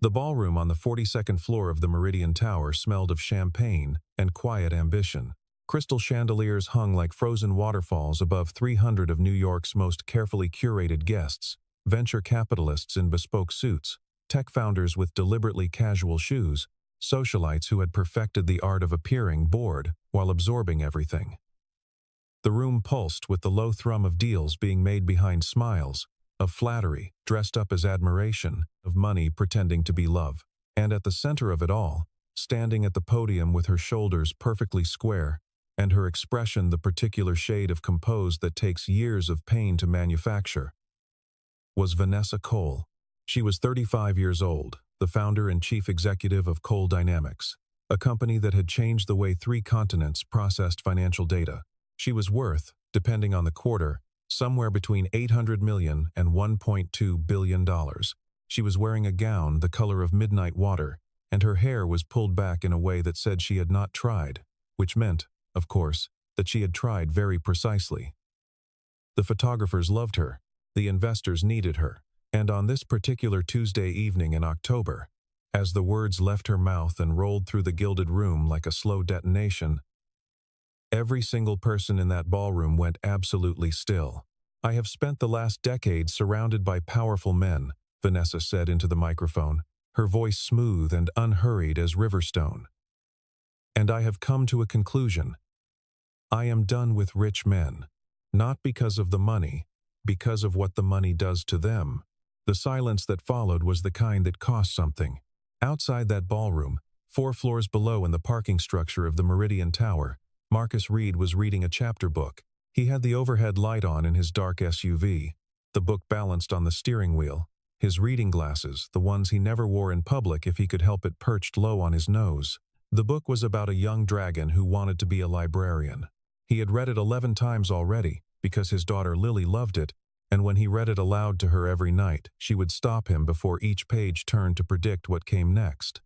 The ballroom on the 42nd floor of the Meridian Tower smelled of champagne and quiet ambition. Crystal chandeliers hung like frozen waterfalls above 300 of New York's most carefully curated guests, venture capitalists in bespoke suits, tech founders with deliberately casual shoes, socialites who had perfected the art of appearing bored while absorbing everything. The room pulsed with the low thrum of deals being made behind smiles, of flattery dressed up as admiration, of money pretending to be love. And at the center of it all, standing at the podium with her shoulders perfectly square, and her expression the particular shade of composed that takes years of pain to manufacture, was Vanessa Cole. She was 35 years old, the founder and chief executive of Cole Dynamics, a company that had changed the way 3 continents processed financial data. She was worth, depending on the quarter, somewhere between $800 million and $1.2 billion. She was wearing a gown the color of midnight water, and her hair was pulled back in a way that said she had not tried, which meant, of course, that she had tried very precisely. The photographers loved her, the investors needed her, and on this particular Tuesday evening in October, as the words left her mouth and rolled through the gilded room like a slow detonation, every single person in that ballroom went absolutely still. "I have spent the last decade surrounded by powerful men," Vanessa said into the microphone, her voice smooth and unhurried as Riverstone. "And I have come to a conclusion. I am done with rich men, not because of the money, because of what the money does to them." The silence that followed was the kind that cost something. Outside that ballroom, 4 floors below in the parking structure of the Meridian Tower, Marcus Reed was reading a chapter book. He had the overhead light on in his dark SUV, the book balanced on the steering wheel, his reading glasses, the ones he never wore in public if he could help it, perched low on his nose. The book was about a young dragon who wanted to be a librarian. He had read it 11 times already, because his daughter Lily loved it, and when he read it aloud to her every night, she would stop him before each page turned to predict what came next.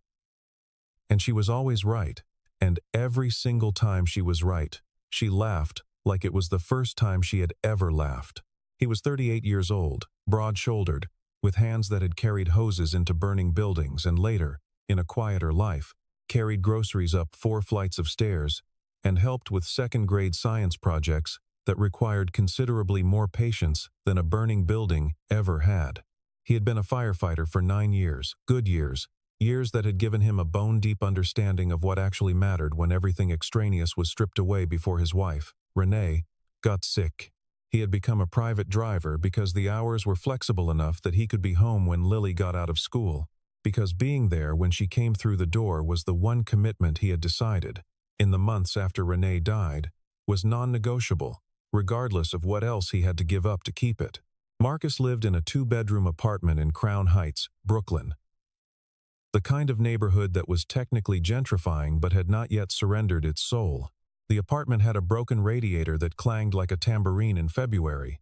And she was always right. And every single time she was right, she laughed like it was the first time she had ever laughed. He was 38 years old, broad-shouldered, with hands that had carried hoses into burning buildings and later, in a quieter life, carried groceries up 4 flights of stairs and helped with second-grade science projects that required considerably more patience than a burning building ever had. He had been a firefighter for 9 years, good years, years that had given him a bone-deep understanding of what actually mattered when everything extraneous was stripped away before his wife, Renee, got sick. He had become a private driver because the hours were flexible enough that he could be home when Lily got out of school, because being there when she came through the door was the one commitment he had decided, in the months after Renee died, was non-negotiable, regardless of what else he had to give up to keep it. Marcus lived in a 2-bedroom apartment in Crown Heights, Brooklyn. The kind of neighborhood that was technically gentrifying but had not yet surrendered its soul. The apartment had a broken radiator that clanged like a tambourine in February,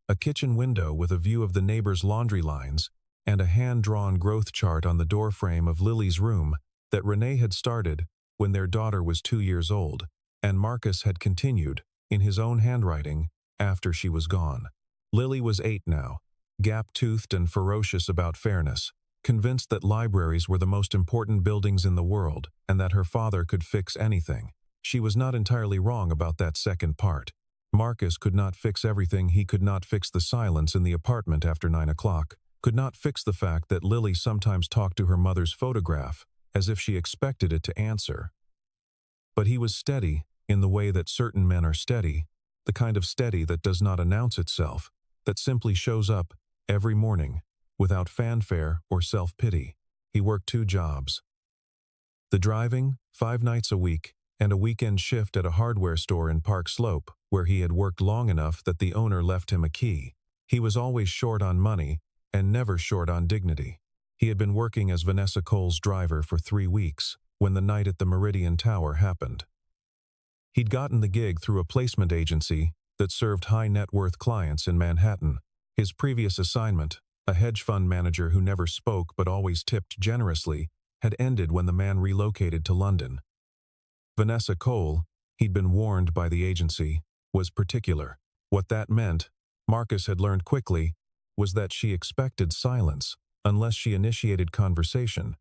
a kitchen window with a view of the neighbor's laundry lines, and a hand-drawn growth chart on the doorframe of Lily's room that Renee had started when their daughter was 2 years old, and Marcus had continued, in his own handwriting, after she was gone. Lily was 8 now, gap-toothed and ferocious about fairness, convinced that libraries were the most important buildings in the world and that her father could fix anything. She was not entirely wrong about that second part. Marcus could not fix everything. He could not fix the silence in the apartment after 9 o'clock, could not fix the fact that Lily sometimes talked to her mother's photograph as if she expected it to answer. But he was steady in the way that certain men are steady, the kind of steady that does not announce itself, that simply shows up every morning, without fanfare or self-pity. He worked 2 jobs. The driving, 5 nights a week, and a weekend shift at a hardware store in Park Slope, where he had worked long enough that the owner left him a key. He was always short on money, and never short on dignity. He had been working as Vanessa Cole's driver for 3 weeks, when the night at the Meridian Tower happened. He'd gotten the gig through a placement agency that served high-net-worth clients in Manhattan. His previous assignment, a hedge fund manager who never spoke but always tipped generously, had ended when the man relocated to London. Vanessa Cole, he'd been warned by the agency, was particular. What that meant, Marcus had learned quickly, was that she expected silence. unless she initiated conversation,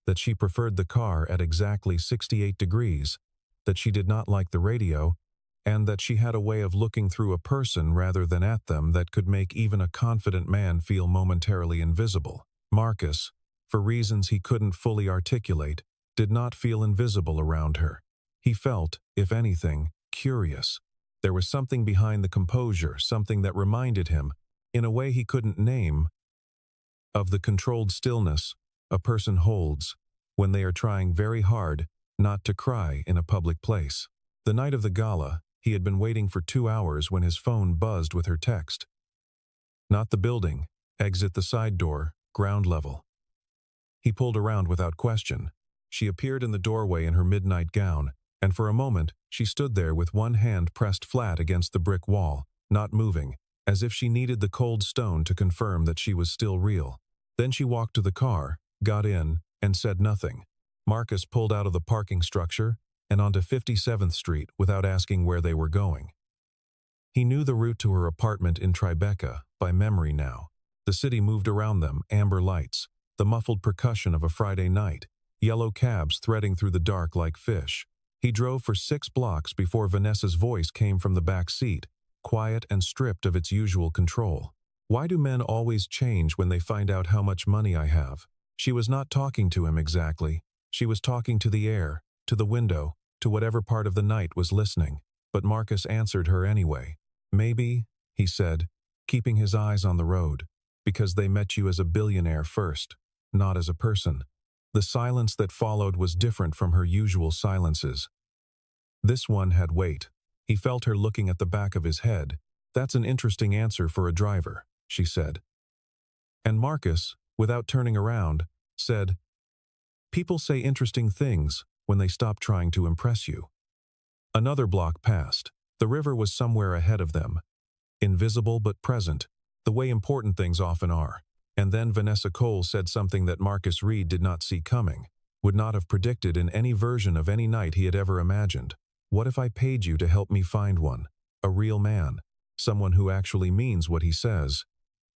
that she preferred the car at exactly 68 degrees, that she did not like the radio, and that she had a way of looking through a person rather than at them that could make even a confident man feel momentarily invisible. Marcus, for reasons he couldn't fully articulate, did not feel invisible around her. He felt, if anything, curious. There was something behind the composure, something that reminded him, in a way he couldn't name, of the controlled stillness a person holds when they are trying very hard not to cry in a public place. The night of the gala, he had been waiting for 2 hours when his phone buzzed with her text. Not the building, exit the side door, ground level. He pulled around without question. She appeared in the doorway in her midnight gown, and for a moment she stood there with one hand pressed flat against the brick wall, not moving, as if she needed the cold stone to confirm that she was still real. Then she walked to the car, got in, and said nothing. Marcus pulled out of the parking structure and onto 57th Street without asking where they were going. He knew the route to her apartment in Tribeca by memory now. The city moved around them, amber lights, the muffled percussion of a Friday night, yellow cabs threading through the dark like fish. He drove for 6 blocks before Vanessa's voice came from the back seat, quiet and stripped of its usual control. "Why do men always change when they find out how much money I have?" She was not talking to him exactly. She was talking to the air, to the window, to whatever part of the night was listening. But Marcus answered her anyway. "Maybe," he said, keeping his eyes on the road, "because they met you as a billionaire first, not as a person." The silence that followed was different from her usual silences. This one had weight. He felt her looking at the back of his head. "That's an interesting answer for a driver," she said. And Marcus, without turning around, said, "People say interesting things when they stop trying to impress you." Another block passed. The river was somewhere ahead of them, invisible but present, the way important things often are. And then Vanessa Cole said something that Marcus Reed did not see coming, would not have predicted in any version of any night he had ever imagined. "What if I paid you to help me find one? A real man. Someone who actually means what he says."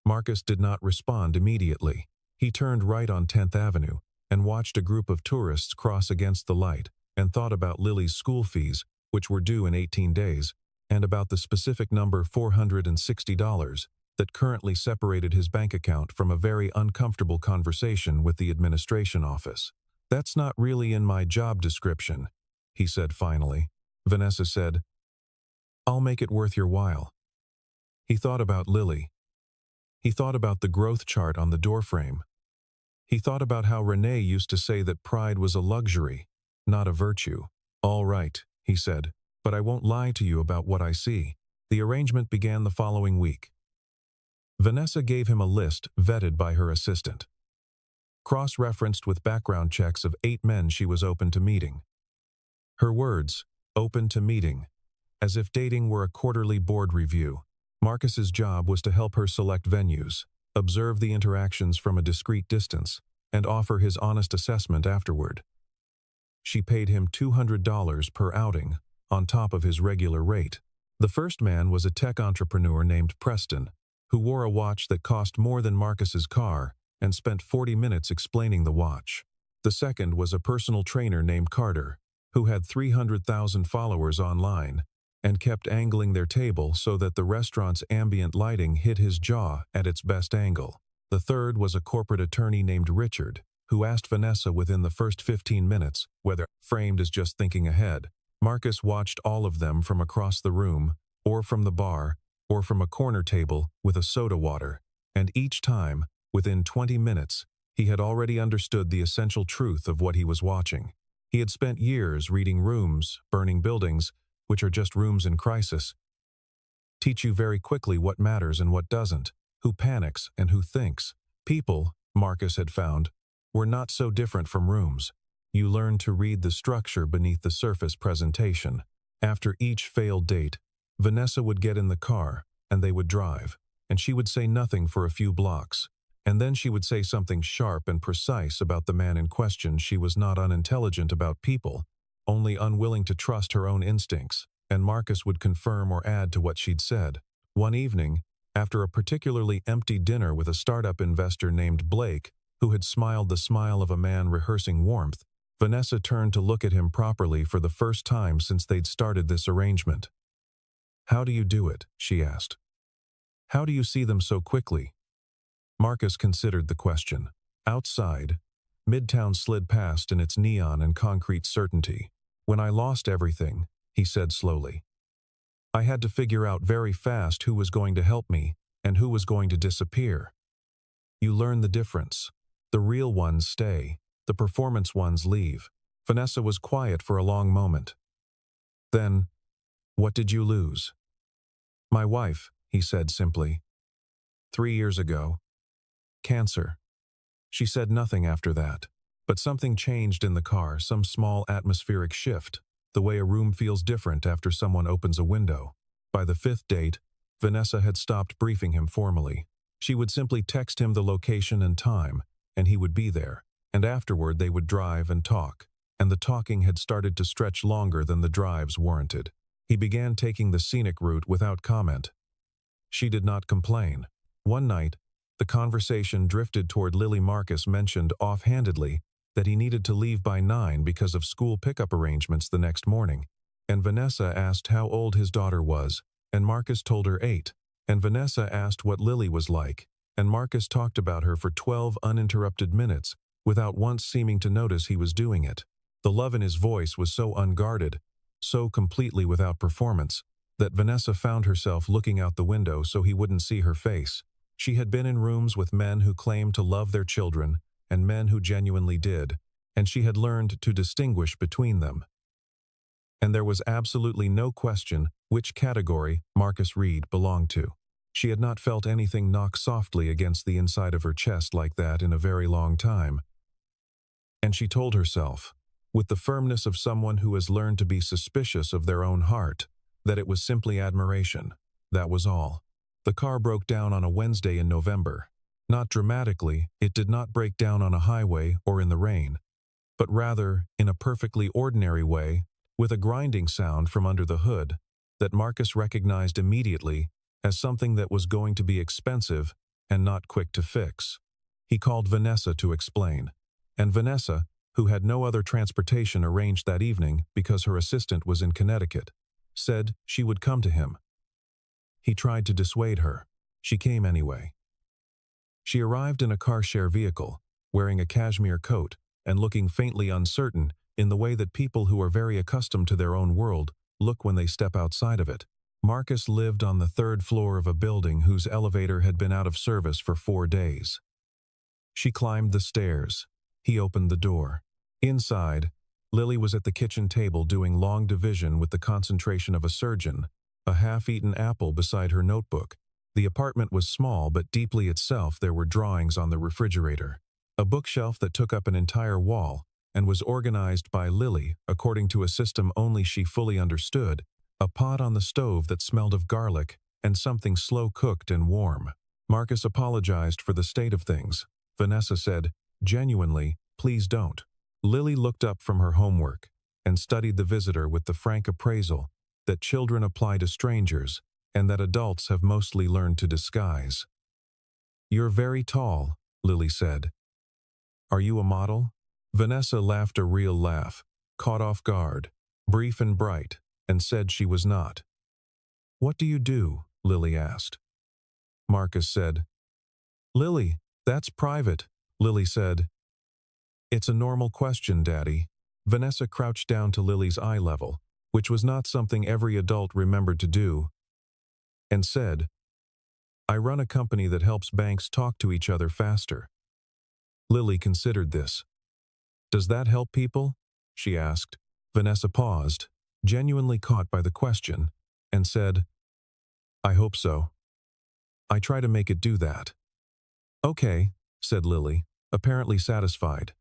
Marcus did not respond immediately. He turned right on 10th Avenue and watched a group of tourists cross against the light and thought about Lily's school fees, which were due in 18 days, and about the specific number $460 that currently separated his bank account from a very uncomfortable conversation with the administration office. "That's not really in my job description," he said finally. Vanessa said, "I'll make it worth your while." He thought about Lily. He thought about the growth chart on the doorframe. He thought about how Renee used to say that pride was a luxury, not a virtue. "All right," he said, "but I won't lie to you about what I see." The arrangement began the following week. Vanessa gave him a list vetted by her assistant, cross-referenced with background checks of 8 men she was open to meeting. Her words, open to meeting, as if dating were a quarterly board review. Marcus's job was to help her select venues, observe the interactions from a discreet distance, and offer his honest assessment afterward. She paid him $200 per outing, on top of his regular rate. The first man was a tech entrepreneur named Preston, who wore a watch that cost more than Marcus's car and spent 40 minutes explaining the watch. The second was a personal trainer named Carter, who had 300,000 followers online and kept angling their table so that the restaurant's ambient lighting hit his jaw at its best angle. The third was a corporate attorney named Richard, who asked Vanessa within the first 15 minutes whether, framed as just thinking ahead. Marcus watched all of them from across the room, or from the bar, or from a corner table with a soda water, and each time, within 20 minutes, he had already understood the essential truth of what he was watching. He had spent years reading Rooms, Burning Buildings, which are just rooms in crisis, teach you very quickly what matters and what doesn't, who panics and who thinks. People, Marcus had found, were not so different from rooms. You learn to read the structure beneath the surface presentation. After each failed date, Vanessa would get in the car, and they would drive, and she would say nothing for a few blocks, and then she would say something sharp and precise about the man in question. She was not unintelligent about people, only unwilling to trust her own instincts, and Marcus would confirm or add to what she'd said. One evening, After a particularly empty dinner with a startup investor named Blake, who had smiled the smile of a man rehearsing warmth, Vanessa turned to look at him properly for the first time since they'd started this arrangement. "How do you do it?" she asked. "How do you see them so quickly?" Marcus considered the question. Outside, Midtown slid past in its neon and concrete certainty. "When I lost everything," he said slowly, "I had to figure out very fast who was going to help me and who was going to disappear. You learn the difference. The real ones stay. The performance ones leave." Vanessa was quiet for a long moment. "Then, what did you lose?" "My wife," he said simply. 3 years ago. Cancer." She said nothing after that. But something changed in the car, some small atmospheric shift, the way a room feels different after someone opens a window. By the 5th date, Vanessa had stopped briefing him formally. She would simply text him the location and time, and he would be there. And afterward they would drive and talk. And the talking had started to stretch longer than the drives warranted. He began taking the scenic route without comment. She did not complain. One night, the conversation drifted toward Lily. Marcus mentioned offhandedly that he needed to leave by 9 because of school pickup arrangements the next morning, and Vanessa asked how old his daughter was, and Marcus told her 8, and Vanessa asked what Lily was like, and Marcus talked about her for 12 uninterrupted minutes without once seeming to notice he was doing it. The love in his voice was so unguarded, so completely without performance, that Vanessa found herself looking out the window so he wouldn't see her face. She had been in rooms with men who claimed to love their children and men who genuinely did, and she had learned to distinguish between them. And there was absolutely no question which category Marcus Reed belonged to. She had not felt anything knock softly against the inside of her chest like that in a very long time. And she told herself, with the firmness of someone who has learned to be suspicious of their own heart, that it was simply admiration. That was all. The car broke down on a Wednesday in November. Not dramatically, it did not break down on a highway or in the rain, but rather in a perfectly ordinary way, with a grinding sound from under the hood that Marcus recognized immediately as something that was going to be expensive and not quick to fix. He called Vanessa to explain, and Vanessa, who had no other transportation arranged that evening because her assistant was in Connecticut, said she would come to him. He tried to dissuade her. She came anyway. She arrived in a car-share vehicle, wearing a cashmere coat and looking faintly uncertain in the way that people who are very accustomed to their own world look when they step outside of it. Marcus lived on the 3rd floor of a building whose elevator had been out of service for 4 days. She climbed the stairs. He opened the door. Inside, Lily was at the kitchen table doing long division with the concentration of a surgeon, a half-eaten apple beside her notebook. The apartment was small but deeply itself. There were drawings on the refrigerator, a bookshelf that took up an entire wall and was organized by Lily according to a system only she fully understood, a pot on the stove that smelled of garlic and something slow-cooked and warm. Marcus apologized for the state of things. Vanessa said, "Genuinely, please don't." Lily looked up from her homework and studied the visitor with the frank appraisal that children apply to strangers and that adults have mostly learned to disguise. "You're very tall," Lily said. "Are you a model?" Vanessa laughed a real laugh, caught off guard, brief and bright, and said she was not. "What do you do?" Lily asked. Marcus said, "Lily, that's private," Lily said. "It's a normal question, Daddy." Vanessa crouched down to Lily's eye level, which was not something every adult remembered to do, and said, "I run a company that helps banks talk to each other faster." Lily considered this. "Does that help people?" she asked. Vanessa paused, genuinely caught by the question, and said, "I hope so. I try to make it do that." "Okay," said Lily, apparently satisfied,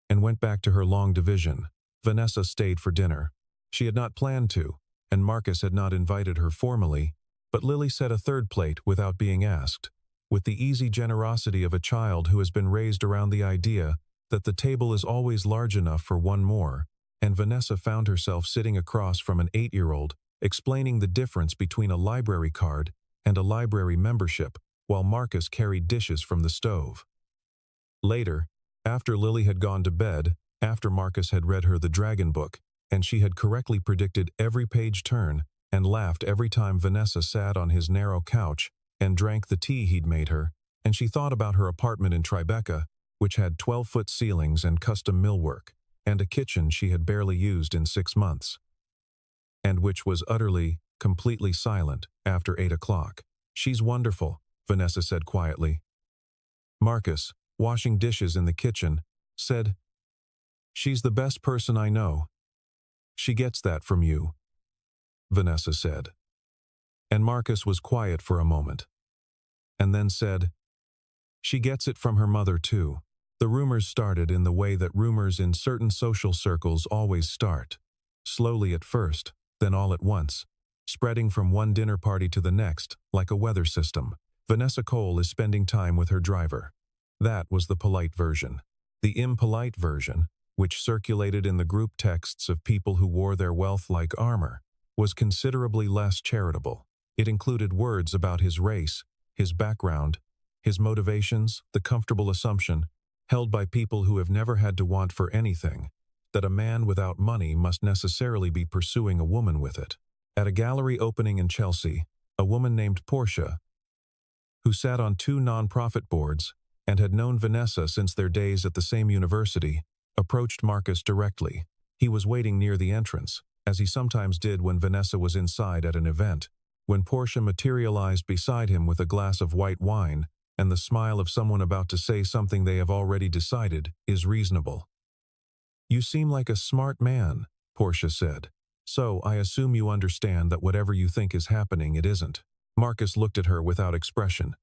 and went back to her long division. Vanessa stayed for dinner. She had not planned to, and Marcus had not invited her formally, but Lily set a 3rd plate without being asked, with the easy generosity of a child who has been raised around the idea that the table is always large enough for one more, and Vanessa found herself sitting across from an 8-year-old, explaining the difference between a library card and a library membership, while Marcus carried dishes from the stove. Later, after Lily had gone to bed, after Marcus had read her the Dragon Book, and she had correctly predicted every page turn and laughed every time Vanessa sat on his narrow couch and drank the tea he'd made her, and she thought about her apartment in Tribeca, which had 12-foot ceilings and custom millwork, and a kitchen she had barely used in 6 months, and which was utterly, completely silent after 8 o'clock. "She's wonderful," Vanessa said quietly. Marcus, washing dishes in the kitchen, said, "She's the best person I know." "She gets that from you," Vanessa said. And Marcus was quiet for a moment, and then said, "She gets it from her mother too." The rumors started in the way that rumors in certain social circles always start, slowly at first, then all at once, spreading from one dinner party to the next, like a weather system. "Vanessa Cole is spending time with her driver." That was the polite version. The impolite version, which circulated in the group texts of people who wore their wealth like armor, was considerably less charitable. It included words about his race, his background, his motivations, the comfortable assumption, held by people who have never had to want for anything, that a man without money must necessarily be pursuing a woman with it. At a gallery opening in Chelsea, a woman named Portia, who sat on 2 non-profit boards and had known Vanessa since their days at the same university, approached Marcus directly. He was waiting near the entrance, as he sometimes did when Vanessa was inside at an event, when Portia materialized beside him with a glass of white wine and the smile of someone about to say something they have already decided is reasonable. "You seem like a smart man," Portia said. "So I assume you understand that whatever you think is happening, it isn't." Marcus looked at her without expression.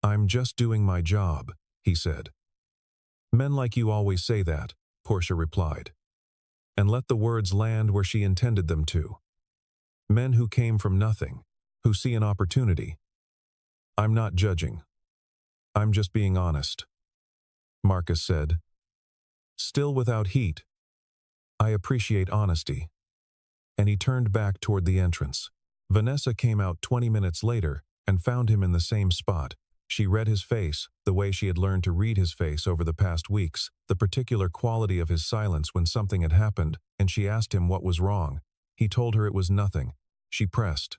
"I'm just doing my job," he said. "Men like you always say that," Portia replied, and let the words land where she intended them to. "Men who came from nothing, who see an opportunity." "I'm not judging. I'm just being honest," Marcus said, still without heat. "I appreciate honesty." And he turned back toward the entrance. Vanessa came out 20 minutes later and found him in the same spot. She read his face, the way she had learned to read his face over the past weeks, the particular quality of his silence when something had happened, and she asked him what was wrong. He told her it was nothing. She pressed.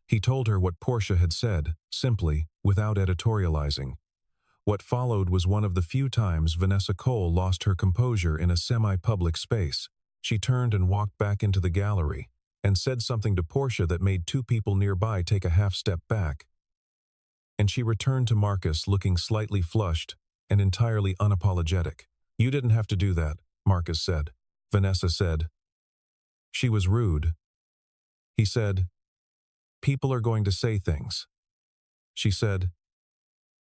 He told her what Portia had said, simply, without editorializing. What followed was one of the few times Vanessa Cole lost her composure in a semi-public space. She turned and walked back into the gallery, and said something to Portia that made 2 people nearby take a half-step back. And she returned to Marcus looking slightly flushed and entirely unapologetic. "You didn't have to do that," Marcus said. Vanessa said, "She was rude." He said, "People are going to say things." She said,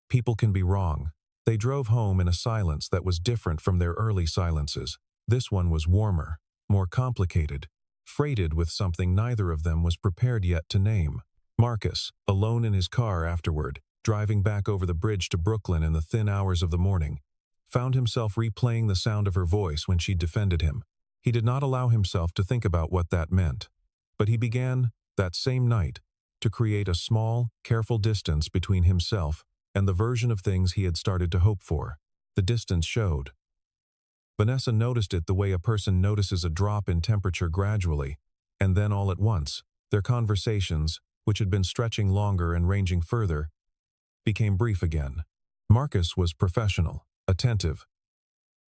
"People can be wrong." They drove home in a silence that was different from their early silences. This one was warmer, more complicated, freighted with something neither of them was prepared yet to name. Marcus, alone in his car afterward, driving back over the bridge to Brooklyn in the thin hours of the morning, found himself replaying the sound of her voice when she defended him. He did not allow himself to think about what that meant, but he began, that same night, to create a small, careful distance between himself and the version of things he had started to hope for. The distance showed. Vanessa noticed it the way a person notices a drop in temperature gradually, and then all at once, their conversations, which had been stretching longer and ranging further, became brief again. Marcus was professional, attentive,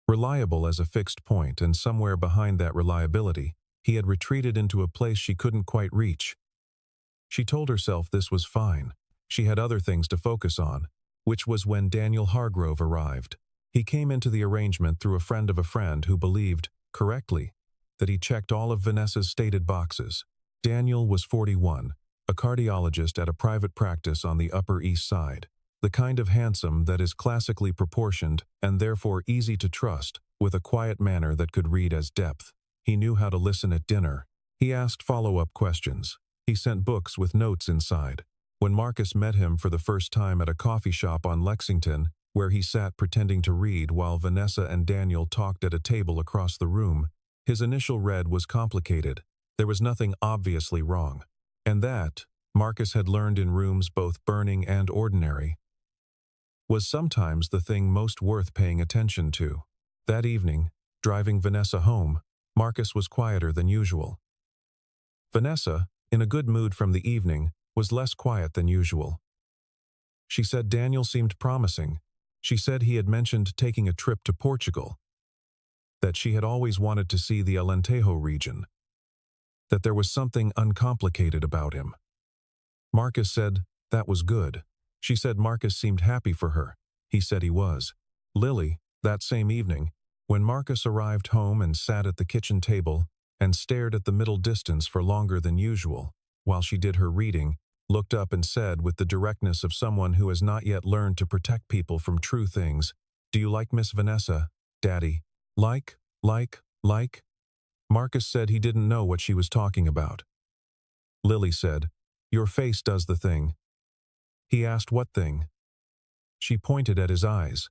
reliable as a fixed point, and somewhere behind that reliability, he had retreated into a place she couldn't quite reach. She told herself this was fine. She had other things to focus on, which was when Daniel Hargrove arrived. He came into the arrangement through a friend of a friend who believed, correctly, that he checked all of Vanessa's stated boxes. Daniel was 41, a cardiologist at a private practice on the Upper East Side, the kind of handsome that is classically proportioned and therefore easy to trust, with a quiet manner that could read as depth. He knew how to listen at dinner. He asked follow-up questions. He sent books with notes inside. When Marcus met him for the first time at a coffee shop on Lexington, where he sat pretending to read while Vanessa and Daniel talked at a table across the room, his initial read was complicated. There was nothing obviously wrong. And that, Marcus had learned in rooms both burning and ordinary, was sometimes the thing most worth paying attention to. That evening, driving Vanessa home, Marcus was quieter than usual. Vanessa, in a good mood from the evening, was less quiet than usual. She said Daniel seemed promising. She said he had mentioned taking a trip to Portugal, that she had always wanted to see the Alentejo region, that there was something uncomplicated about him. Marcus said that was good. She said Marcus seemed happy for her. He said he was. Lily, that same evening, when Marcus arrived home and sat at the kitchen table and stared at the middle distance for longer than usual, while she did her reading, looked up and said with the directness of someone who has not yet learned to protect people from true things, "Do you like Miss Vanessa, Daddy?" Like? Marcus said he didn't know what she was talking about. Lily said, "Your face does the thing." He asked what thing. She pointed at his eyes.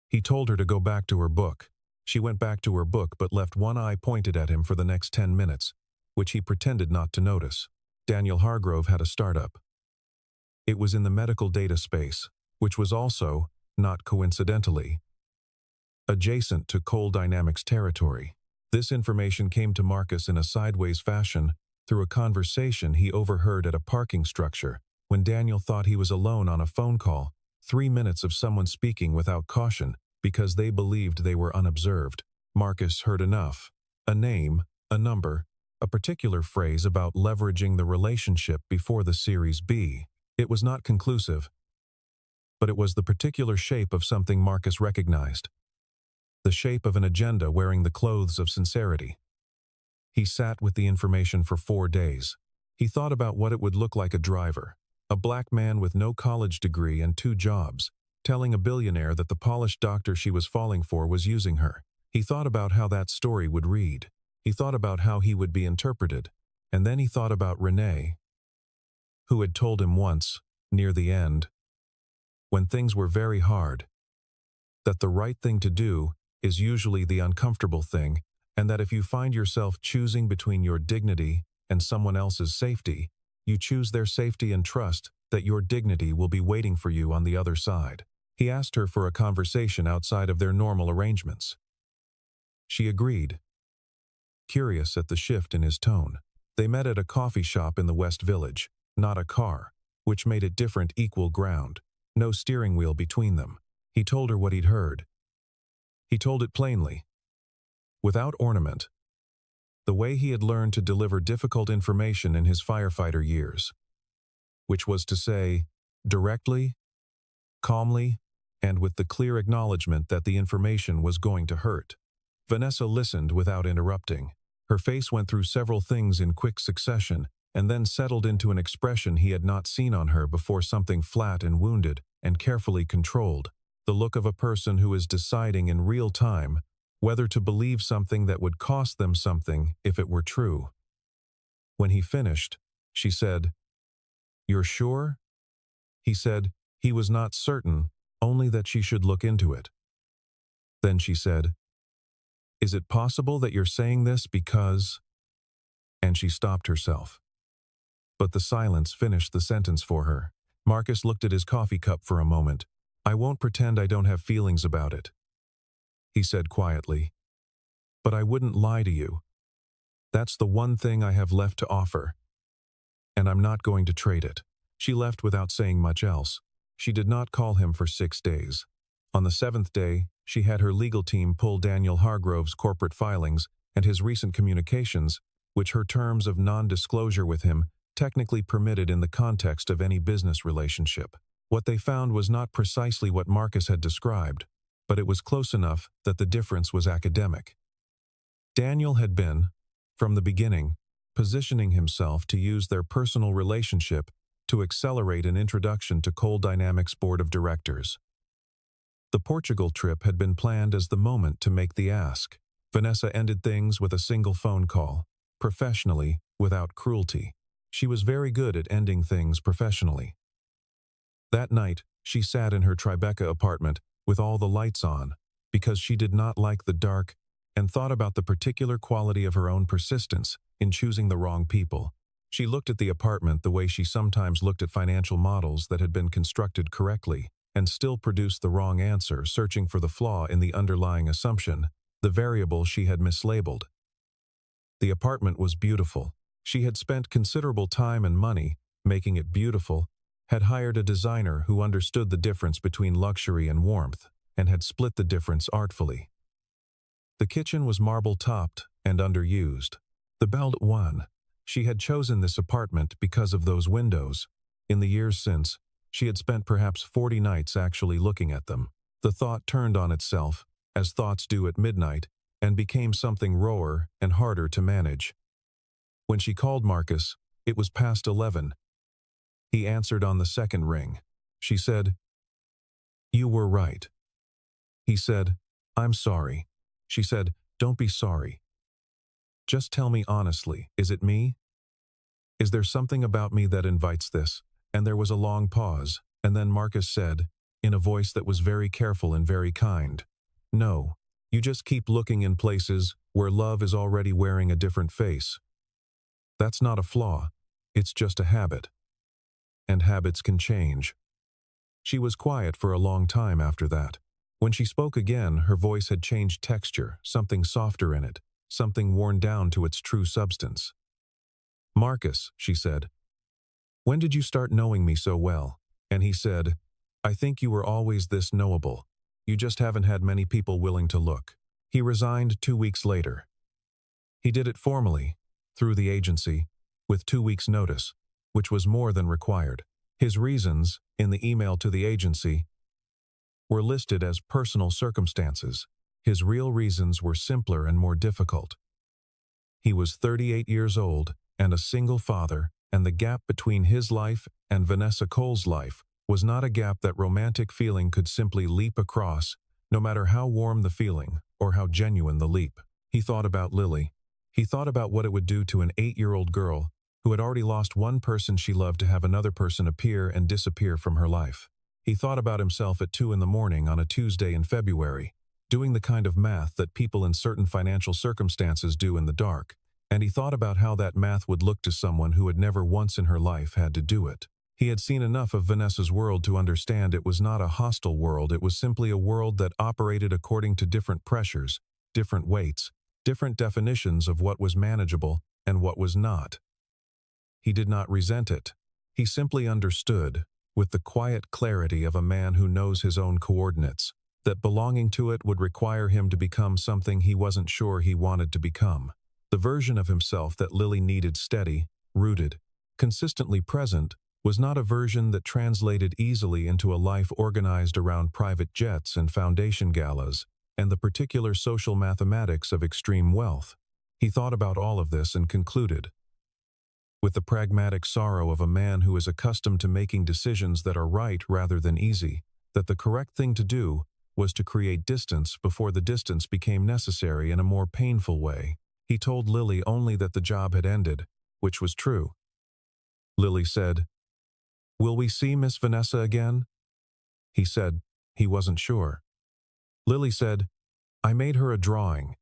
He told her to go back to her book. She went back to her book but left one eye pointed at him for the next 10 minutes, which he pretended not to notice. Daniel Hargrove had a startup. It was in the medical data space, which was also, not coincidentally, adjacent to Coal Dynamics territory. This information came to Marcus in a sideways fashion through a conversation he overheard at a parking structure when Daniel thought he was alone on a phone call, 3 minutes of someone speaking without caution because they believed they were unobserved. Marcus heard enough. A name, a number, a particular phrase about leveraging the relationship before the Series B. It was not conclusive, but it was the particular shape of something Marcus recognized. The shape of an agenda wearing the clothes of sincerity. He sat with the information for 4 days. He thought about what it would look like a driver, a black man with no college degree and 2 jobs, telling a billionaire that the polished doctor she was falling for was using her. He thought about how that story would read. He thought about how he would be interpreted. And then he thought about Renee, who had told him once, near the end, when things were very hard, that the right thing to do is usually the uncomfortable thing, and that if you find yourself choosing between your dignity and someone else's safety, you choose their safety and trust that your dignity will be waiting for you on the other side. He asked her for a conversation outside of their normal arrangements. She agreed, curious at the shift in his tone. They met at a coffee shop in the West Village, not a car, which made it different equal ground, no steering wheel between them. He told her what he'd heard. He told it plainly, without ornament, the way he had learned to deliver difficult information in his firefighter years, which was to say, directly, calmly, and with the clear acknowledgement that the information was going to hurt. Vanessa listened without interrupting. Her face went through several things in quick succession, and then settled into an expression he had not seen on her before, something flat and wounded and carefully controlled, the look of a person who is deciding in real time whether to believe something that would cost them something if it were true. When he finished, she said, "You're sure?" He said he was not certain, only that she should look into it. Then she said, "Is it possible that you're saying this because—" And she stopped herself. But the silence finished the sentence for her. Marcus looked at his coffee cup for a moment. "I won't pretend I don't have feelings about it," he said quietly. "But I wouldn't lie to you. That's the one thing I have left to offer. And I'm not going to trade it." She left without saying much else. She did not call him for 6 days. On the 7th day, she had her legal team pull Daniel Hargrove's corporate filings and his recent communications, which her terms of non-disclosure with him technically permitted in the context of any business relationship. What they found was not precisely what Marcus had described, but it was close enough that the difference was academic. Daniel had been, from the beginning, positioning himself to use their personal relationship to accelerate an introduction to Coal Dynamics' board of directors. The Portugal trip had been planned as the moment to make the ask. Vanessa ended things with a single phone call, professionally, without cruelty. She was very good at ending things professionally. That night, she sat in her Tribeca apartment with all the lights on, because she did not like the dark, and thought about the particular quality of her own persistence in choosing the wrong people. She looked at the apartment the way she sometimes looked at financial models that had been constructed correctly, and still produced the wrong answer, searching for the flaw in the underlying assumption, the variable she had mislabeled. The apartment was beautiful. She had spent considerable time and money making it beautiful, had hired a designer who understood the difference between luxury and warmth, and had split the difference artfully. The kitchen was marble-topped and underused. The belle one. She had chosen this apartment because of those windows. In the years since, she had spent perhaps 40 nights actually looking at them. The thought turned on itself, as thoughts do at midnight, and became something rawer and harder to manage. When she called Marcus, it was past 11. He answered on the second ring. She said, "You were right." He said, "I'm sorry." She said, "Don't be sorry. Just tell me honestly, is it me? Is there something about me that invites this?" And there was a long pause, and then Marcus said, in a voice that was very careful and very kind, "No, you just keep looking in places where love is already wearing a different face. That's not a flaw, it's just a habit. And habits can change." She was quiet for a long time after that. When she spoke again, her voice had changed texture, something softer in it, something worn down to its true substance. "Marcus," she said, "when did you start knowing me so well?" And he said, "I think you were always this knowable. You just haven't had many people willing to look." He resigned 2 weeks later. He did it formally, through the agency, with 2 weeks' notice, which was more than required. His reasons, in the email to the agency, were listed as personal circumstances. His real reasons were simpler and more difficult. He was 38 years old and a single father, and the gap between his life and Vanessa Cole's life was not a gap that romantic feeling could simply leap across, no matter how warm the feeling or how genuine the leap. He thought about Lily. He thought about what it would do to an 8-year-old girl who had already lost one person she loved to have another person appear and disappear from her life. He thought about himself at 2 in the morning on a Tuesday in February, doing the kind of math that people in certain financial circumstances do in the dark, and he thought about how that math would look to someone who had never once in her life had to do it. He had seen enough of Vanessa's world to understand it was not a hostile world, it was simply a world that operated according to different pressures, different weights, different definitions of what was manageable and what was not. He did not resent it. He simply understood, with the quiet clarity of a man who knows his own coordinates, that belonging to it would require him to become something he wasn't sure he wanted to become. The version of himself that Lily needed, steady, rooted, consistently present, was not a version that translated easily into a life organized around private jets and foundation galas, and the particular social mathematics of extreme wealth. He thought about all of this and concluded, with the pragmatic sorrow of a man who is accustomed to making decisions that are right rather than easy, that the correct thing to do was to create distance before the distance became necessary in a more painful way. He told Lily only that the job had ended, which was true. Lily said, "Will we see Miss Vanessa again?" He said he wasn't sure. Lily said, "I made her a drawing."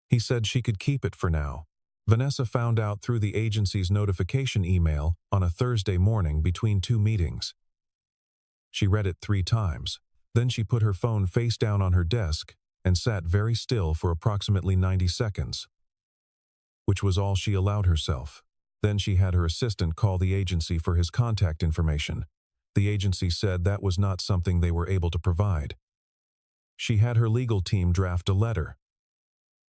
He said she could keep it for now. Vanessa found out through the agency's notification email on a Thursday morning between 2 meetings. She read it 3 times. Then she put her phone face down on her desk and sat very still for approximately 90 seconds, which was all she allowed herself. Then she had her assistant call the agency for his contact information. The agency said that was not something they were able to provide. She had her legal team draft a letter.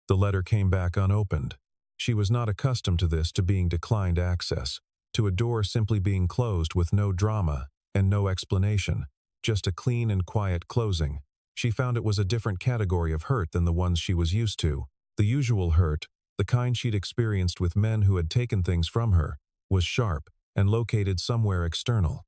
The letter came back unopened. She was not accustomed to this, to being declined access, to a door simply being closed with no drama and no explanation, just a clean and quiet closing. She found it was a different category of hurt than the ones she was used to. The usual hurt, the kind she'd experienced with men who had taken things from her, was sharp and located somewhere external.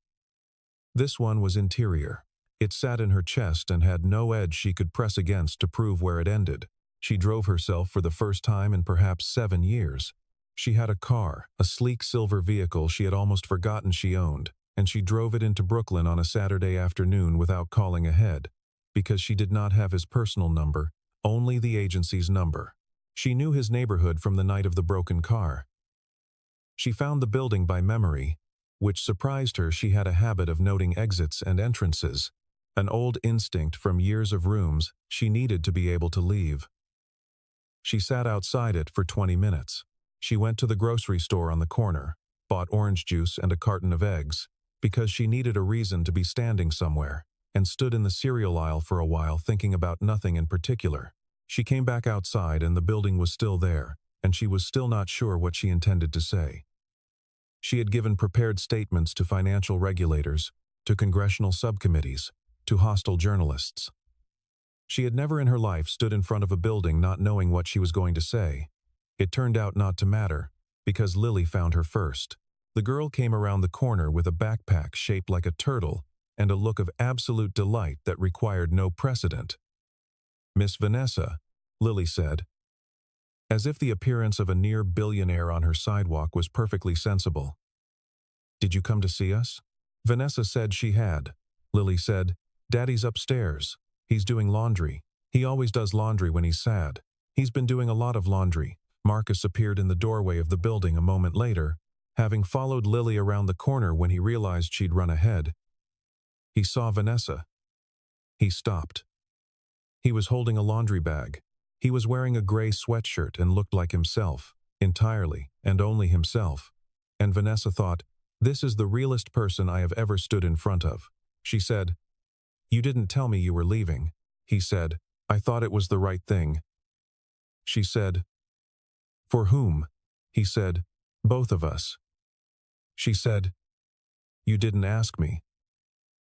This one was interior. It sat in her chest and had no edge she could press against to prove where it ended. She drove herself for the first time in perhaps 7 years. She had a car, a sleek silver vehicle she had almost forgotten she owned, and she drove it into Brooklyn on a Saturday afternoon without calling ahead, because she did not have his personal number, only the agency's number. She knew his neighborhood from the night of the broken car. She found the building by memory, which surprised her. She had a habit of noting exits and entrances, an old instinct from years of rooms she needed to be able to leave. She sat outside it for 20 minutes. She went to the grocery store on the corner, bought orange juice and a carton of eggs, because she needed a reason to be standing somewhere, and stood in the cereal aisle for a while thinking about nothing in particular. She came back outside and the building was still there, and she was still not sure what she intended to say. She had given prepared statements to financial regulators, to congressional subcommittees, to hostile journalists. She had never in her life stood in front of a building not knowing what she was going to say. It turned out not to matter, because Lily found her first. The girl came around the corner with a backpack shaped like a turtle and a look of absolute delight that required no precedent. "Miss Vanessa," Lily said, as if the appearance of a near-billionaire on her sidewalk was perfectly sensible. "Did you come to see us?" Vanessa said she had. Lily said, "Daddy's upstairs. He's doing laundry. He always does laundry when he's sad. He's been doing a lot of laundry." Marcus appeared in the doorway of the building a moment later, having followed Lily around the corner when he realized she'd run ahead. He saw Vanessa. He stopped. He was holding a laundry bag. He was wearing a gray sweatshirt and looked like himself, entirely and only himself. And Vanessa thought, "This is the realest person I have ever stood in front of." She said, "You didn't tell me you were leaving." He said, "I thought it was the right thing." She said, "For whom?" He said, "Both of us." She said, "You didn't ask me."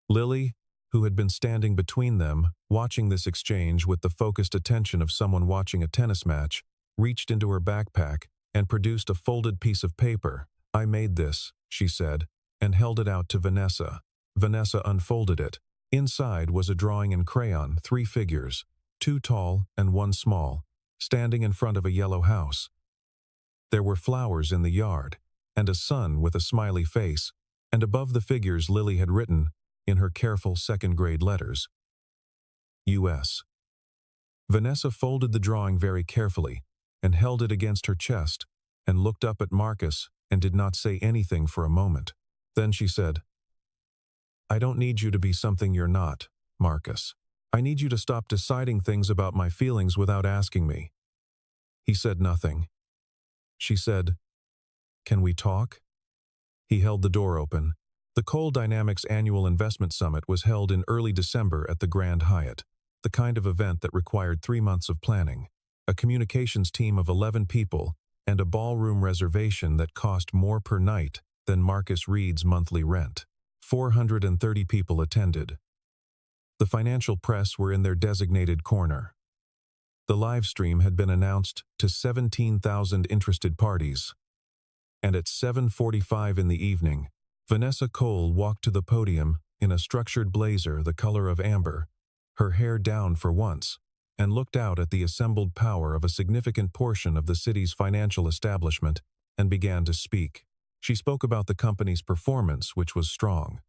Lily, who had been standing between them, watching this exchange with the focused attention of someone watching a tennis match, reached into her backpack and produced a folded piece of paper. "I made this," she said, and held it out to Vanessa. Vanessa unfolded it. Inside was a drawing in crayon, 3 figures, 2 tall and 1 small, standing in front of a yellow house. There were flowers in the yard, and a sun with a smiley face, and above the figures Lily had written, in her careful second-grade letters, U.S. Vanessa folded the drawing very carefully and held it against her chest and looked up at Marcus and did not say anything for a moment. Then she said, "I don't need you to be something you're not, Marcus. I need you to stop deciding things about my feelings without asking me." He said nothing. She said, "Can we talk?" He held the door open. The Coal Dynamics Annual Investment Summit was held in early December at the Grand Hyatt, the kind of event that required 3 months of planning, a communications team of 11 people, and a ballroom reservation that cost more per night than Marcus Reed's monthly rent. 430 people attended. The financial press were in their designated corner. The live stream had been announced to 17,000 interested parties. And at 7:45 in the evening, Vanessa Cole walked to the podium in a structured blazer the color of amber, her hair down for once, and looked out at the assembled power of a significant portion of the city's financial establishment and began to speak. She spoke about the company's performance, which was strong.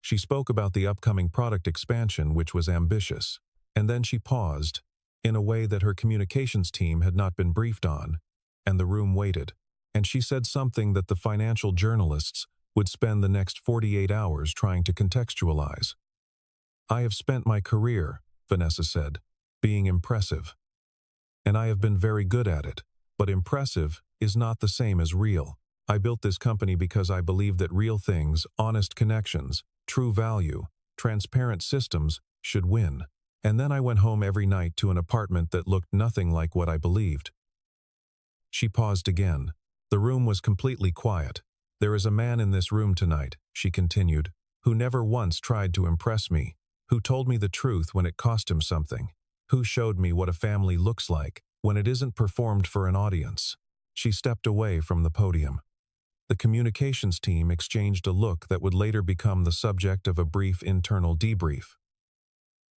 She spoke about the upcoming product expansion, which was ambitious. And then she paused, in a way that her communications team had not been briefed on, and the room waited. And she said something that the financial journalists would spend the next 48 hours trying to contextualize. "I have spent my career," Vanessa said, "being impressive. And I have been very good at it, but impressive is not the same as real. I built this company because I believe that real things, honest connections, true value, transparent systems should win. And then I went home every night to an apartment that looked nothing like what I believed." She paused again. The room was completely quiet. "There is a man in this room tonight," she continued, "who never once tried to impress me, who told me the truth when it cost him something, who showed me what a family looks like when it isn't performed for an audience." She stepped away from the podium. The communications team exchanged a look that would later become the subject of a brief internal debrief.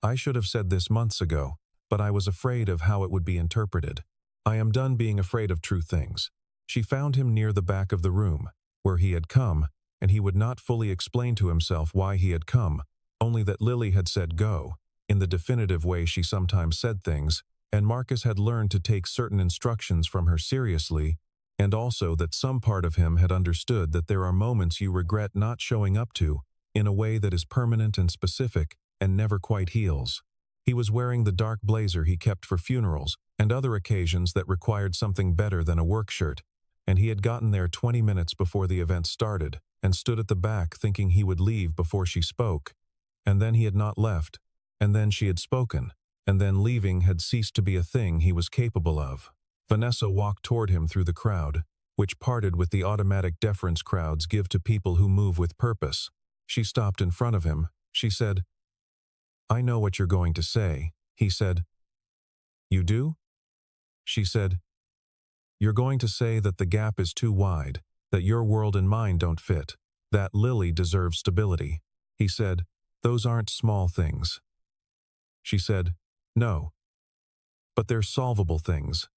"I should have said this months ago, but I was afraid of how it would be interpreted. I am done being afraid of true things." She found him near the back of the room, where he had come, and he would not fully explain to himself why he had come, only that Lily had said go, in the definitive way she sometimes said things, and Marcus had learned to take certain instructions from her seriously, and also that some part of him had understood that there are moments you regret not showing up to, in a way that is permanent and specific, and never quite heals. He was wearing the dark blazer he kept for funerals and other occasions that required something better than a work shirt, and he had gotten there 20 minutes before the event started, and stood at the back thinking he would leave before she spoke. And then he had not left, and then she had spoken, and then leaving had ceased to be a thing he was capable of. Vanessa walked toward him through the crowd, which parted with the automatic deference crowds give to people who move with purpose. She stopped in front of him. She said, "I know what you're going to say," he said. "You do?" She said, "You're going to say that the gap is too wide, that your world and mine don't fit, that Lily deserves stability." He said, "Those aren't small things." She said, "No. But they're solvable things.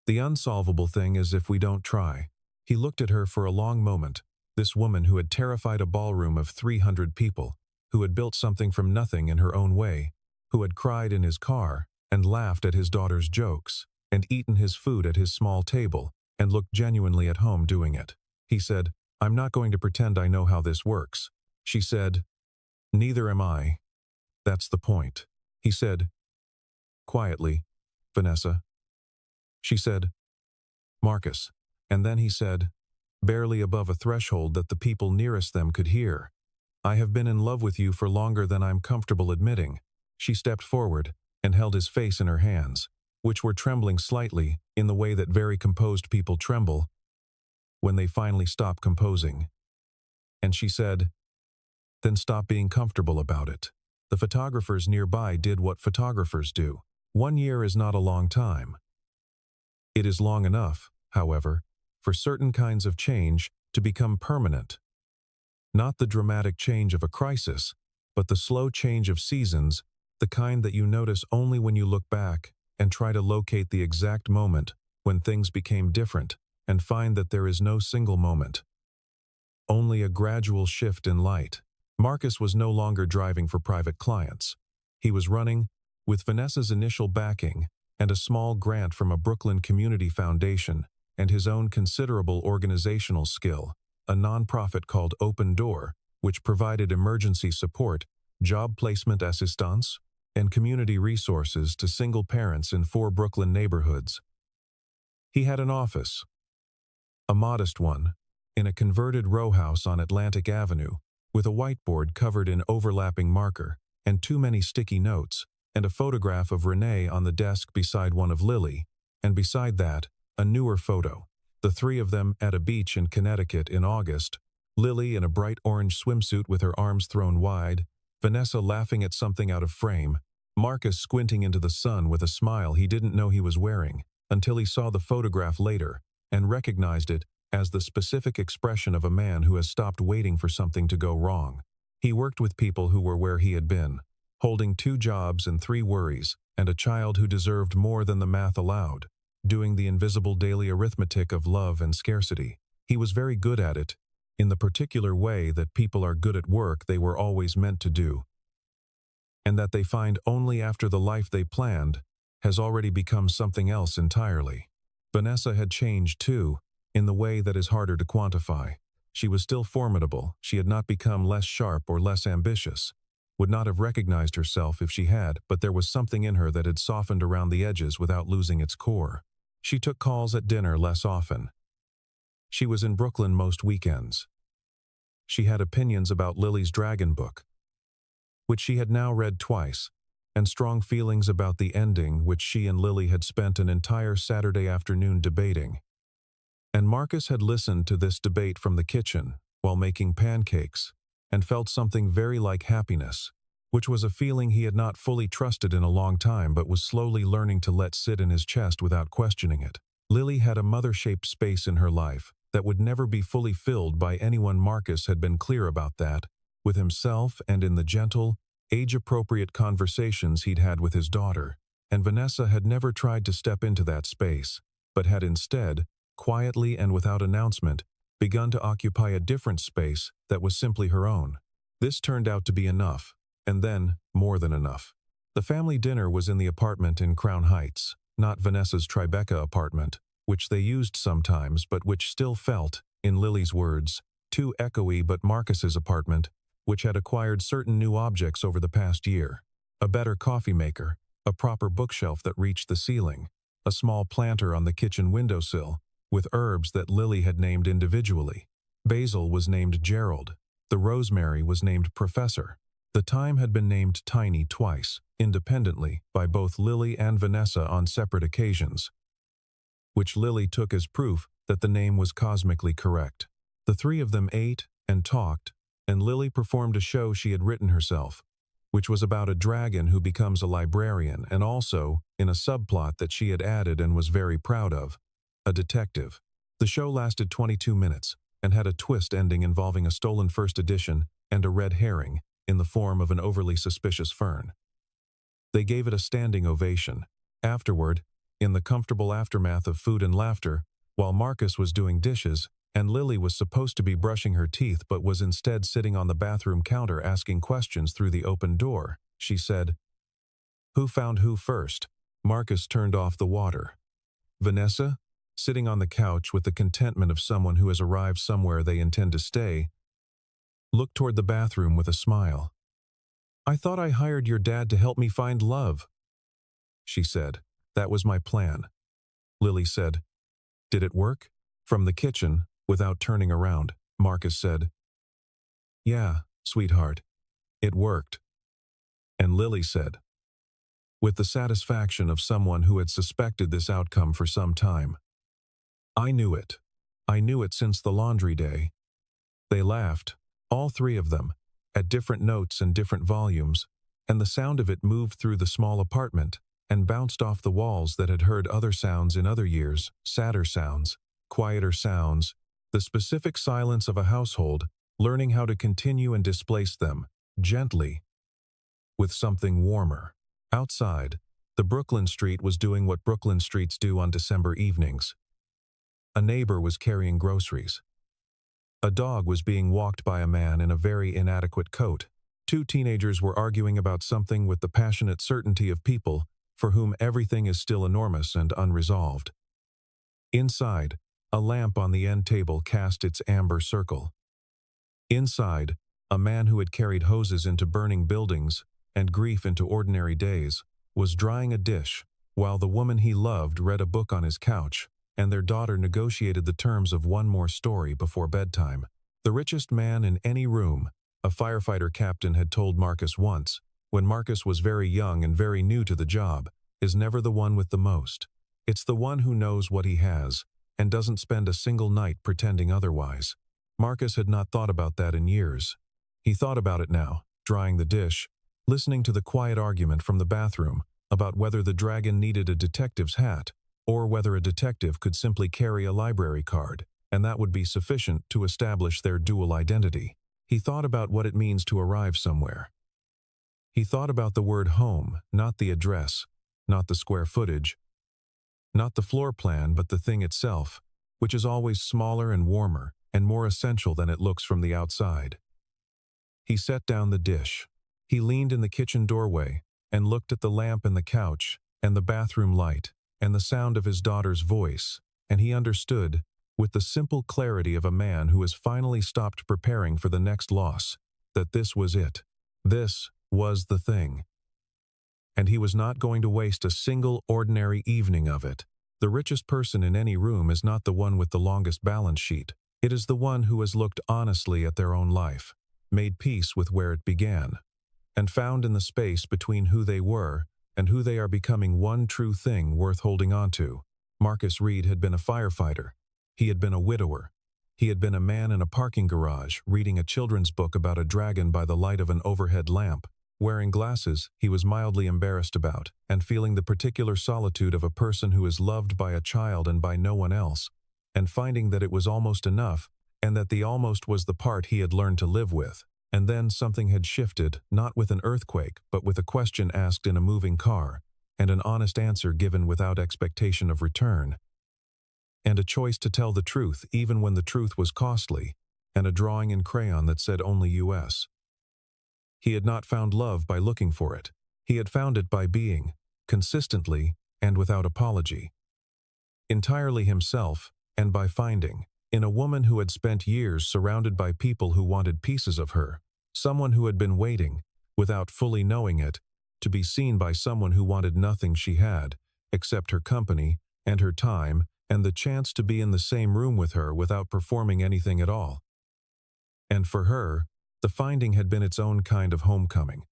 The unsolvable thing is if we don't try." He looked at her for a long moment, this woman who had terrified a ballroom of 300 people, who had built something from nothing in her own way, who had cried in his car, and laughed at his daughter's jokes, and eaten his food at his small table, and looked genuinely at home doing it. He said, "I'm not going to pretend I know how this works." She said, "Neither am I. That's the point." He said, quietly, "Vanessa." She said, "Marcus." And then he said, barely above a threshold that the people nearest them could hear, "I have been in love with you for longer than I'm comfortable admitting." She stepped forward and held his face in her hands, which were trembling slightly in the way that very composed people tremble when they finally stop composing. And she said, "Then stop being comfortable about it." The photographers nearby did what photographers do. 1 year is not a long time. It is long enough, however, for certain kinds of change to become permanent. Not the dramatic change of a crisis, but the slow change of seasons, the kind that you notice only when you look back and try to locate the exact moment when things became different and find that there is no single moment. Only a gradual shift in light. Marcus was no longer driving for private clients. He was running, with Vanessa's initial backing and a small grant from a Brooklyn community foundation and his own considerable organizational skill, a nonprofit called Open Door, which provided emergency support, job placement assistance, and community resources to single parents in 4 Brooklyn neighborhoods. He had an office, a modest one, in a converted row house on Atlantic Avenue, with a whiteboard covered in overlapping marker, and too many sticky notes, and a photograph of Renee on the desk beside one of Lily, and beside that, a newer photo, the 3 of them at a beach in Connecticut in August, Lily in a bright orange swimsuit with her arms thrown wide, Vanessa laughing at something out of frame, Marcus squinting into the sun with a smile he didn't know he was wearing, until he saw the photograph later, and recognized it as the specific expression of a man who has stopped waiting for something to go wrong. He worked with people who were where he had been, holding 2 jobs and 3 worries, and a child who deserved more than the math allowed, doing the invisible daily arithmetic of love and scarcity. He was very good at it, in the particular way that people are good at work they were always meant to do, and that they find only after the life they planned has already become something else entirely. Vanessa had changed too, in the way that is harder to quantify. She was still formidable. She had not become less sharp or less ambitious. Would not have recognized herself if she had, but there was something in her that had softened around the edges without losing its core. She took calls at dinner less often. She was in Brooklyn most weekends. She had opinions about Lily's Dragon book, which she had now read twice, and strong feelings about the ending which she and Lily had spent an entire Saturday afternoon debating. And Marcus had listened to this debate from the kitchen while making pancakes, and felt something very like happiness, which was a feeling he had not fully trusted in a long time but was slowly learning to let sit in his chest without questioning it. Lily had a mother-shaped space in her life that would never be fully filled by anyone. Marcus had been clear about that, with himself and in the gentle, age-appropriate conversations he'd had with his daughter, and Vanessa had never tried to step into that space, but had instead, quietly and without announcement, begun to occupy a different space that was simply her own. This turned out to be enough, and then more than enough. The family dinner was in the apartment in Crown Heights, not Vanessa's Tribeca apartment, which they used sometimes but which still felt, in Lily's words, too echoey, but Marcus's apartment, which had acquired certain new objects over the past year. A better coffee maker, a proper bookshelf that reached the ceiling, a small planter on the kitchen windowsill, with herbs that Lily had named individually. Basil was named Gerald. The rosemary was named Professor. The thyme had been named Tiny twice, independently, by both Lily and Vanessa on separate occasions, which Lily took as proof that the name was cosmically correct. The three of them ate and talked, and Lily performed a show she had written herself, which was about a dragon who becomes a librarian, and also, in a subplot that she had added and was very proud of, a detective. The show lasted 22 minutes, and had a twist ending involving a stolen first edition and a red herring, in the form of an overly suspicious fern. They gave it a standing ovation. Afterward, in the comfortable aftermath of food and laughter, while Marcus was doing dishes, and Lily was supposed to be brushing her teeth but was instead sitting on the bathroom counter asking questions through the open door, she said, "Who found who first?" Marcus turned off the water. Vanessa, sitting on the couch with the contentment of someone who has arrived somewhere they intend to stay, looked toward the bathroom with a smile. "I thought I hired your dad to help me find love," she said. "That was my plan." Lily said, "Did it work?" From the kitchen, without turning around, Marcus said, "Yeah, sweetheart, it worked." And Lily said, with the satisfaction of someone who had suspected this outcome for some time, "I knew it. I knew it since the laundry day." They laughed, all three of them, at different notes and different volumes, and the sound of it moved through the small apartment and bounced off the walls that had heard other sounds in other years, sadder sounds, quieter sounds, the specific silence of a household, learning how to continue and displace them, gently, with something warmer. Outside, the Brooklyn street was doing what Brooklyn streets do on December evenings. A neighbor was carrying groceries. A dog was being walked by a man in a very inadequate coat. Two teenagers were arguing about something with the passionate certainty of people for whom everything is still enormous and unresolved. Inside, a lamp on the end table cast its amber circle. Inside, a man who had carried hoses into burning buildings and grief into ordinary days was drying a dish, while the woman he loved read a book on his couch, and their daughter negotiated the terms of one more story before bedtime. The richest man in any room, a firefighter captain had told Marcus once, when Marcus was very young and very new to the job, is never the one with the most. It's the one who knows what he has, and doesn't spend a single night pretending otherwise. Marcus had not thought about that in years. He thought about it now, drying the dish, listening to the quiet argument from the bathroom about whether the dragon needed a detective's hat, or whether a detective could simply carry a library card, and that would be sufficient to establish their dual identity. He thought about what it means to arrive somewhere. He thought about the word home, not the address, not the square footage, not the floor plan, but the thing itself, which is always smaller and warmer and more essential than it looks from the outside. He set down the dish. He leaned in the kitchen doorway and looked at the lamp and the couch and the bathroom light and the sound of his daughter's voice, and he understood, with the simple clarity of a man who has finally stopped preparing for the next loss, that this was it. This was the thing. And he was not going to waste a single ordinary evening of it. The richest person in any room is not the one with the longest balance sheet. It is the one who has looked honestly at their own life, made peace with where it began, and found in the space between who they were and who they are becoming one true thing worth holding on to. Marcus Reed had been a firefighter. He had been a widower. He had been a man in a parking garage reading a children's book about a dragon by the light of an overhead lamp, wearing glasses he was mildly embarrassed about, and feeling the particular solitude of a person who is loved by a child and by no one else, and finding that it was almost enough, and that the almost was the part he had learned to live with. And then something had shifted, not with an earthquake, but with a question asked in a moving car, and an honest answer given without expectation of return, and a choice to tell the truth even when the truth was costly, and a drawing in crayon that said only US. He had not found love by looking for it. He had found it by being, consistently and without apology. entirely himself, and by finding, in a woman who had spent years surrounded by people who wanted pieces of her, someone who had been waiting, without fully knowing it, to be seen by someone who wanted nothing she had, except her company, and her time, and the chance to be in the same room with her without performing anything at all. And for her, the finding had been its own kind of homecoming,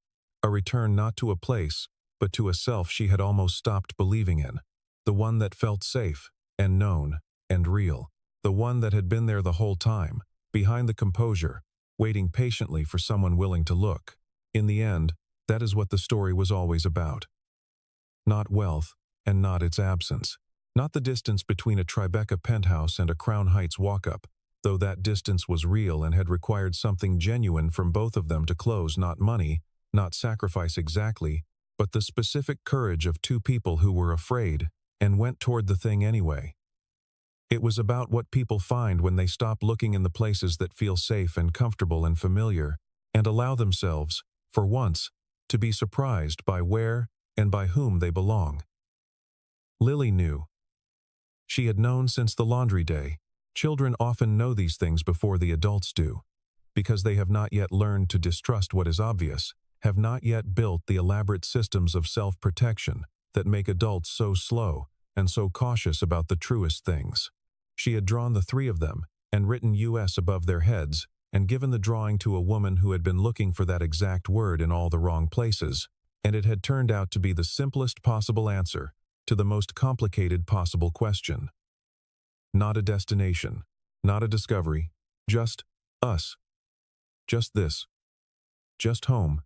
a return not to a place, but to a self she had almost stopped believing in, the one that felt safe, and known, and real, the one that had been there the whole time, behind the composure, waiting patiently for someone willing to look. In the end, that is what the story was always about. Not wealth, and not its absence. Not the distance between a Tribeca penthouse and a Crown Heights walk-up, though that distance was real and had required something genuine from both of them to close. Not money, not sacrifice exactly, but the specific courage of two people who were afraid and went toward the thing anyway. It was about what people find when they stop looking in the places that feel safe and comfortable and familiar, and allow themselves, for once, to be surprised by where and by whom they belong. Lily knew. She had known since the laundry day. Children often know these things before the adults do, because they have not yet learned to distrust what is obvious, have not yet built the elaborate systems of self-protection that make adults so slow and so cautious about the truest things. She had drawn the three of them and written US above their heads and given the drawing to a woman who had been looking for that exact word in all the wrong places, and it had turned out to be the simplest possible answer to the most complicated possible question. Not a destination, not a discovery, just us. Just this. Just home.